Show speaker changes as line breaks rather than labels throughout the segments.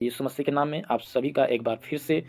यीशु मसीह के नाम में आप सभी का एक बार फिर से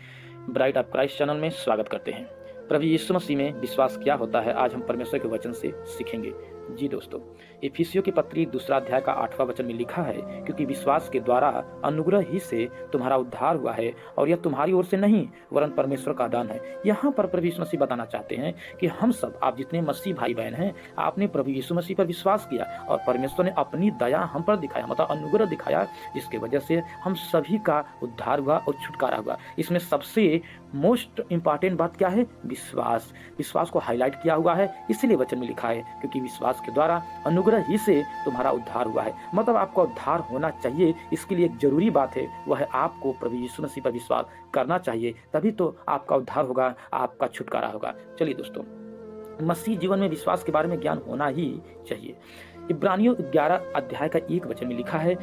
ब्राइट ऑफ क्राइस्ट चैनल में स्वागत करते हैं। प्रभु यीशु मसीह में विश्वास क्या होता है, आज हम परमेश्वर के वचन से सीखेंगे। जी दोस्तों, इफिसियों की पत्री 2 अध्याय का 8वां वचन में लिखा है, क्योंकि विश्वास के द्वारा अनुग्रह ही से तुम्हारा उद्धार हुआ है, और यह तुम्हारी ओर से नहीं वरन परमेश्वर का दान है। यहाँ पर प्रभु यीशु मसीह बताना चाहते हैं कि हम सब, आप जितने मसीह भाई बहन हैं, आपने प्रभु यीशु मसीह पर विश्वास किया और परमेश्वर ने अपनी दया हम पर दिखाया, मतलब अनुग्रह दिखाया, जिसके वजह से हम सभी का उद्धार हुआ और छुटकारा हुआ। इसमें सबसे मोस्ट इंपॉर्टेंट बात क्या है? विश्वास। विश्वास को हाईलाइट किया हुआ है, इसीलिए वचन में लिखा है, क्योंकि विश्वास के द्वारा अनुग्रह ही से तुम्हारा उद्धार हुआ है। मतलब आपका उद्धार होना चाहिए, इसके लिए एक जरूरी बात है, वह है आपको प्रभु यीशु मसीह पर विश्वास करना चाहिए, तभी तो आपका उद्धार होगा, आपका छुटकारा होगा। चलिए दोस्तों, मसीह जीवन में विश्वास के बारे में ज्ञान होना ही चाहिए। इब्रानियों 11 अध्याय का 1 वचन में लिखा है,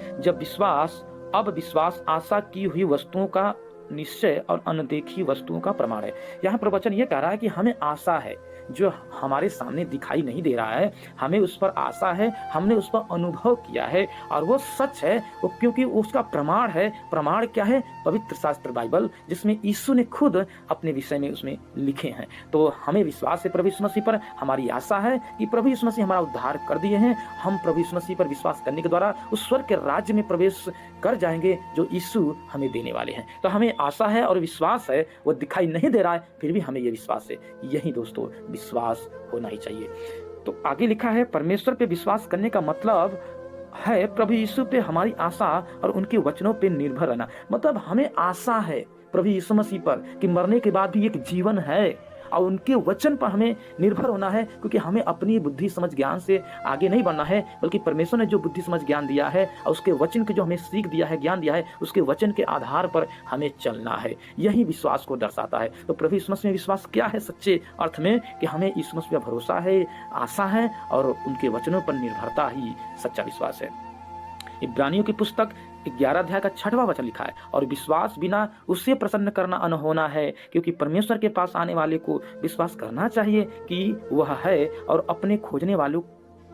अब विश्वास आशा की हुई वस्तुओं का निश्चय और अनदेखी वस्तुओं का प्रमाण है। यहाँ पर वचन ये कह रहा है कि हमें आशा है, जो हमारे सामने दिखाई नहीं दे रहा है, हमें उस पर आशा है, हमने उस पर अनुभव किया है और वो सच है, वो क्योंकि उसका प्रमाण है। प्रमाण क्या है? पवित्र शास्त्र बाइबल, जिसमें यीशु ने खुद अपने विषय में उसमें लिखे हैं। तो हमें विश्वास है प्रभु यीशु मसीह पर, हमारी आशा है कि प्रभु यीशु मसीह हमारा उद्धार कर दिए हैं। हम प्रभु यीशु मसीह पर विश्वास करने के द्वारा उस स्वर्ग के राज्य में प्रवेश कर जाएंगे जो यीशु हमें देने वाले हैं। तो हमें आशा है और विश्वास है, वो दिखाई नहीं दे रहा है, फिर भी हमें ये विश्वास है। यही दोस्तों विश्वास होना ही चाहिए। तो आगे लिखा है, परमेश्वर पे विश्वास करने का मतलब है प्रभु यीशु पे हमारी आशा और उनके वचनों पे निर्भर रहना। मतलब हमें आशा है प्रभु यीशु मसीह पर कि मरने के बाद भी एक जीवन है, और उनके वचन पर हमें निर्भर होना है, क्योंकि हमें अपनी बुद्धि समझ ज्ञान से आगे नहीं बढ़ना है, बल्कि परमेश्वर ने जो बुद्धि समझ ज्ञान दिया है और उसके वचन के जो हमें सीख दिया है, ज्ञान दिया है, उसके वचन के आधार पर हमें चलना है। यही विश्वास को दर्शाता है। तो प्रभु यीशु मसीह में विश्वास क्या है सच्चे अर्थ में? कि हमें यीशु मसीह पर भरोसा है, आशा है और उनके वचनों पर निर्भरता ही सच्चा विश्वास है। इब्रानियों की पुस्तक 11 अध्याय का 6वां वचन लिखा है, और विश्वास बिना उससे प्रसन्न करना अनहोना है, क्योंकि परमेश्वर के पास आने वाले को विश्वास करना चाहिए कि वह है और अपने खोजने वालों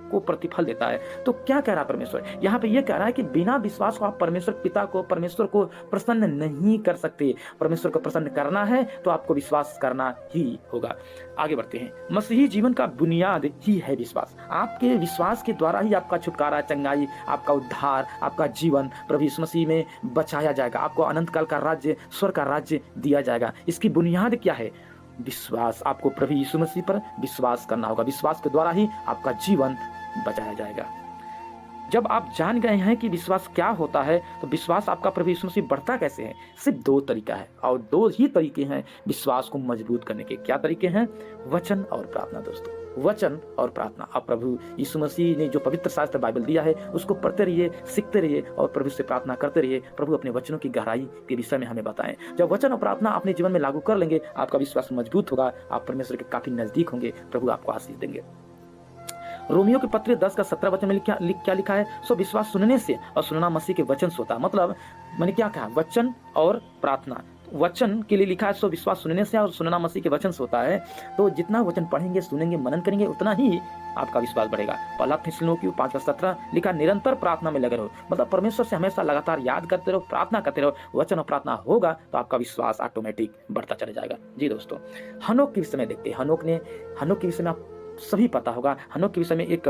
को प्रतिफल देता है। तो क्या कह रहा है परमेश्वर? यहाँ पे ये कह रहा है कि बिना विश्वास को आप परमेश्वर पिता को, परमेश्वर को प्रसन्न नहीं कर सकते। परमेश्वर को प्रसन्न करना है तो आपको विश्वास करना ही होगा। आगे बढ़ते हैं। मसीही जीवन का बुनियाद ही है विश्वास। आपके विश्वास के द्वारा ही आपका छुटकारा, चंगाई, आपका उद्धार, आपका जीवन प्रभु यीशु मसीह में बचाया जाएगा। आपको अनंत काल का राज्य, स्वर्ग का राज्य दिया जाएगा। इसकी बुनियाद क्या है? विश्वास। आपको प्रभु यीशु मसीह पर विश्वास करना होगा। विश्वास के द्वारा ही आपका जीवन बचाया जाएगा। जब आप जान गए हैं कि विश्वास क्या होता है, तो विश्वास आपका प्रभु यीशु मसीह बढ़ता कैसे है? सिर्फ 2 तरीका है, और 2 ही तरीके हैं विश्वास को मजबूत करने के। क्या तरीके हैं? वचन और प्रार्थना। दोस्तों, वचन और प्रार्थना। आप प्रभु यीशु मसीह ने जो पवित्र शास्त्र बाइबल दिया है, उसको पढ़ते रहिए, सीखते रहिए और प्रभु से प्रार्थना करते रहिए। प्रभु अपने वचनों की गहराई के विषय में हमें बताएं। जब वचन और प्रार्थना अपने जीवन में लागू कर लेंगे, आपका विश्वास मजबूत होगा, आप परमेश्वर के काफी नजदीक होंगे, प्रभु आपको आशीष देंगे। रोमियो के पत्र 10 का 17 वचन में क्या लिखा है? सो विश्वास सुनने से और सुनना मसीह के वचन से होता है। मतलब मैंने क्या कहा? वचन और प्रार्थना। वचन के लिए लिखा है, सो विश्वास सुनने से और सुनना मसीह के वचन से होता है। तो जितना वचन पढ़ेंगे, सुनेंगे, मनन करेंगे, उतना ही आपका विश्वास बढ़ेगा। पहला थिस्सलुनीकियों 5:17 लिखा, निरंतर प्रार्थना में लगे रहो। मतलब परमेश्वर से हमेशा लगातार याद करते रहो, प्रार्थना करते रहो। वचन और प्रार्थना होगा तो आपका विश्वास ऑटोमेटिक बढ़ता चला जाएगा। जी दोस्तों, हनोक के विषय में देखते हैं। हनोक के विषय में आप सभी पता होगा। हनोक के विषय में एक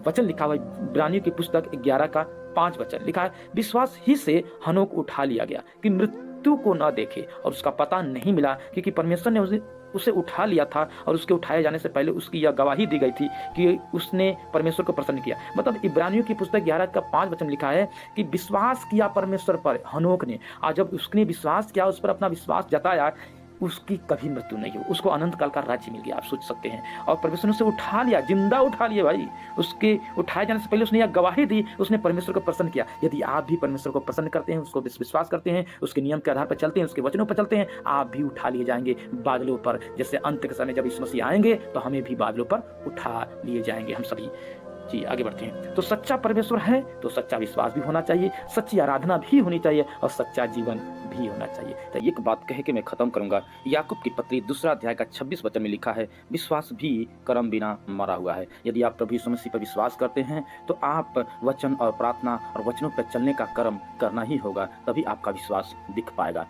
वचन लिखा हुआ है। इब्रानियों की पुस्तक 11 का 5 वचन लिखा है, विश्वास ही से हनोक उठा लिया गया कि मृत्यु को न देखे, और उसका पता नहीं मिला, क्योंकि परमेश्वर ने उसे उठा लिया था, और उसके उठाए जाने से पहले उसकी यह गवाही दी गई थी कि उसने परमेश्वर को प्रसन्न किया। मतलब इब्रानियों की पुस्तक 11 का 5 वचन लिखा है कि विश्वास किया परमेश्वर पर हनोक ने, और जब उसने विश्वास किया, उस पर अपना विश्वास जताया, उसकी कभी मृत्यु नहीं हुई, उसको अनंत काल का राज्य मिल गया। आप सोच सकते हैं। और परमेश्वर ने उसे उठा लिया, जिंदा उठा लिया भाई। उसके उठाए जाने से पहले उसने यह गवाही दी, उसने परमेश्वर को प्रसन्न किया। यदि आप भी परमेश्वर को प्रसन्न करते हैं, उसको विश्वास करते हैं, उसके नियम के आधार पर चलते हैं, उसके वचनों पर चलते हैं, आप भी उठा लिए जाएंगे बादलों पर। जैसे अंत के समय जब यीशु मसीह आएंगे, तो हमें भी बादलों पर उठा लिए जाएंगे हम सभी। जी, आगे बढ़ते हैं। तो सच्चा परमेश्वर है, तो सच्चा विश्वास भी होना चाहिए, सच्ची आराधना भी होनी चाहिए और सच्चा जीवन भी होना चाहिए। तो एक बात कह के मैं खत्म करूँगा। याकूब की पत्री दूसरा अध्याय का 26 वचन में लिखा है, विश्वास भी कर्म बिना मरा हुआ है। यदि आप प्रभु यीशु मसीह पर विश्वास करते हैं, तो आप वचन और प्रार्थना और वचनों पर चलने का कर्म करना ही होगा, तभी आपका विश्वास दिख पाएगा।